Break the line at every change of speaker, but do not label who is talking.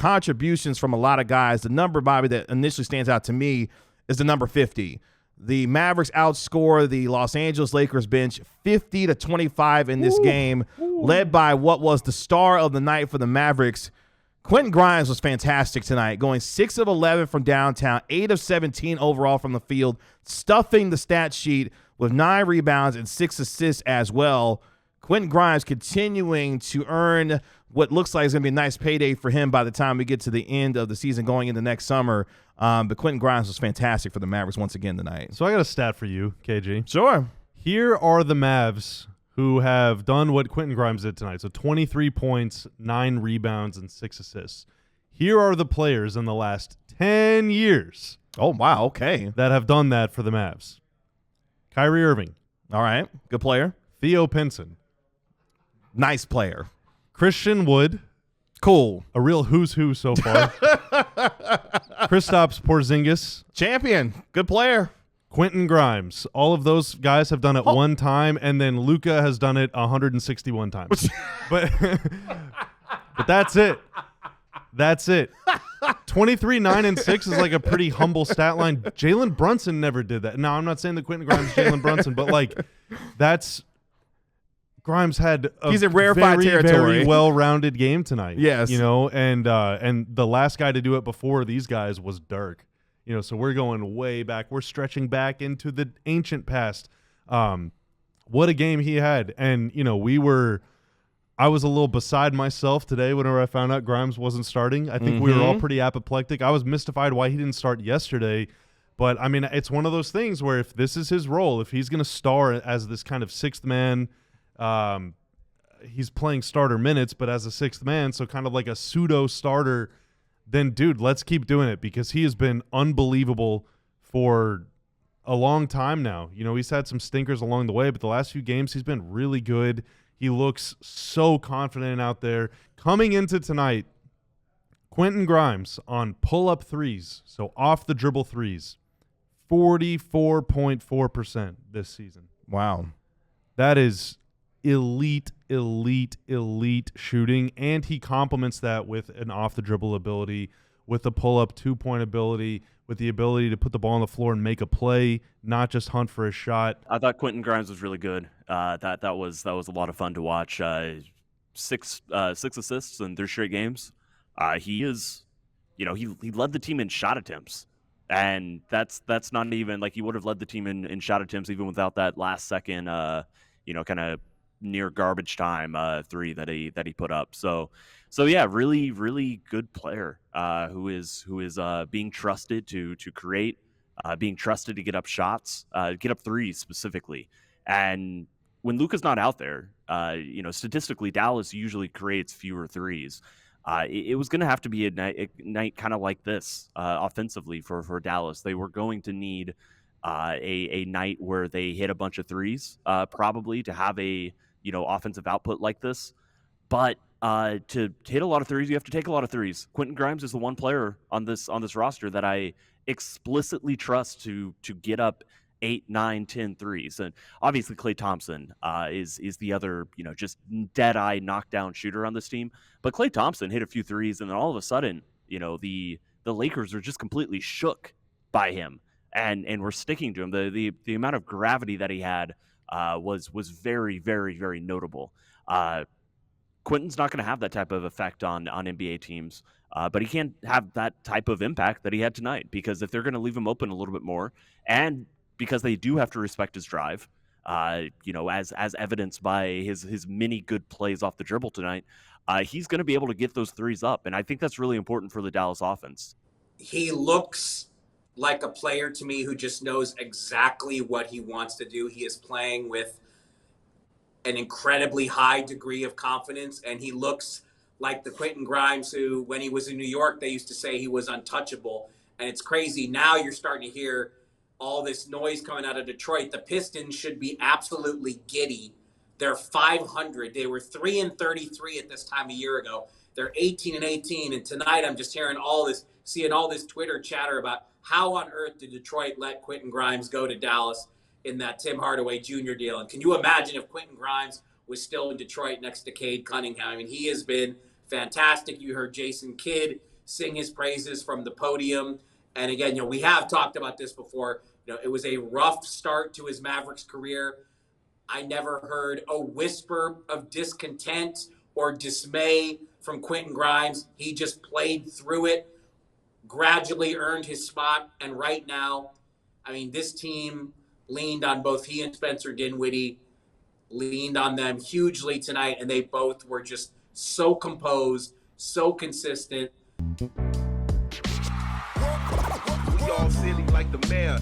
contributions from a lot of guys. The number, Bobby, that initially stands out to me is the number 50. The Mavericks outscore the Los Angeles Lakers bench 50-25 in this game, led by what was the star of the night for the Mavericks. Quentin Grimes was fantastic tonight, going 6 of 11 from downtown, 8 of 17 overall from the field, stuffing the stat sheet with 9 rebounds and 6 assists as well. Quentin Grimes continuing to earn what looks like is going to be a nice payday for him by the time we get to the end of the season going into next summer. But Quentin Grimes was fantastic for the Mavericks once again tonight.
So I got a stat for you, KG.
Sure.
Here are the Mavs who have done what Quentin Grimes did tonight. So 23 points, 9 rebounds, and 6 assists. Here are the players in the last 10 years.
Oh, wow. Okay.
That have done that for the Mavs. Kyrie Irving.
All right. Good player.
Theo Pinson.
Nice player.
Christian Wood.
Cool.
A real who's who so far. Kristaps Porzingis.
Champion. Good player.
Quentin Grimes. All of those guys have done it one time, and then Luka has done it 161 times. but that's it. That's it. 23, 9, and 6 is like a pretty humble stat line. Jalen Brunson never did that. Now, I'm not saying that Quentin Grimes is Jalen Brunson, but like that's Grimes had
he's in rarefied territory.
Very well-rounded game tonight.
Yes.
You know, and the last guy to do it before these guys was Dirk. You know, so we're going way back. We're stretching back into the ancient past. What a game he had. And, you know, I was a little beside myself today whenever I found out Grimes wasn't starting. I think we were all pretty apoplectic. I was mystified why he didn't start yesterday. But, I mean, it's one of those things where if this is his role, if he's going to star as this kind of sixth man, he's playing starter minutes, but as a sixth man, so kind of like a pseudo starter, then dude, let's keep doing it because he has been unbelievable for a long time now. You know, he's had some stinkers along the way, but the last few games he's been really good. He looks so confident out there. Coming into tonight, Quentin Grimes on pull-up threes, so off the dribble threes, 44.4% this season.
Wow.
That is elite shooting, and he complements that with an off-the-dribble ability, with the pull-up two-point ability, with the ability to put the ball on the floor and make a play, not just hunt for a shot.
I thought Quentin Grimes was really good. That was a lot of fun to watch. 6 assists in 3 straight games. He is, you know, he led the team in shot attempts, and that's not even like he would have led the team in shot attempts even without that last second, kind of near garbage time 3 that he put up. So yeah, really, really good player who is being trusted to create, being trusted to get up shots, get up threes specifically. And when Luka's not out there, statistically Dallas usually creates fewer threes. It was going to have to be a night kind of like this offensively for Dallas. They were going to need a night where they hit a bunch of threes, probably to have a offensive output like this. But to hit a lot of threes, you have to take a lot of threes. Quentin Grimes is the one player on this roster that I explicitly trust to get up 8, 9, 10 threes. And obviously Klay Thompson is the other, just dead-eye knockdown shooter on this team. But Klay Thompson hit a few threes, and then all of a sudden, the Lakers are just completely shook by him. And we're sticking to him. The amount of gravity that he had was very, very, very notable. Quentin's not going to have that type of effect on NBA teams, but he can't have that type of impact that he had tonight, because if they're going to leave him open a little bit more, and because they do have to respect his drive, as evidenced by his many good plays off the dribble tonight, he's going to be able to get those threes up, and I think that's really important for the Dallas offense.
He looks like a player to me who just knows exactly what he wants to do. He is playing with an incredibly high degree of confidence, and he looks like the Quentin Grimes who, when he was in New York, they used to say he was untouchable. And it's crazy. Now you're starting to hear all this noise coming out of Detroit. The Pistons should be absolutely giddy. They're 500. They were 3-33 at this time a year ago. They're 18-18. And tonight I'm just seeing all this Twitter chatter about how on earth did Detroit let Quentin Grimes go to Dallas in that Tim Hardaway Jr. deal? And can you imagine if Quentin Grimes was still in Detroit next to Cade Cunningham? I mean, he has been fantastic. You heard Jason Kidd sing his praises from the podium. And again, we have talked about this before. It was a rough start to his Mavericks career. I never heard a whisper of discontent or dismay from Quentin Grimes. He just played through it, gradually earned his spot. And right now, this team leaned on both he and Spencer Dinwiddie, leaned on them hugely tonight, and they both were just so composed, so consistent.
We all silly like the mayor.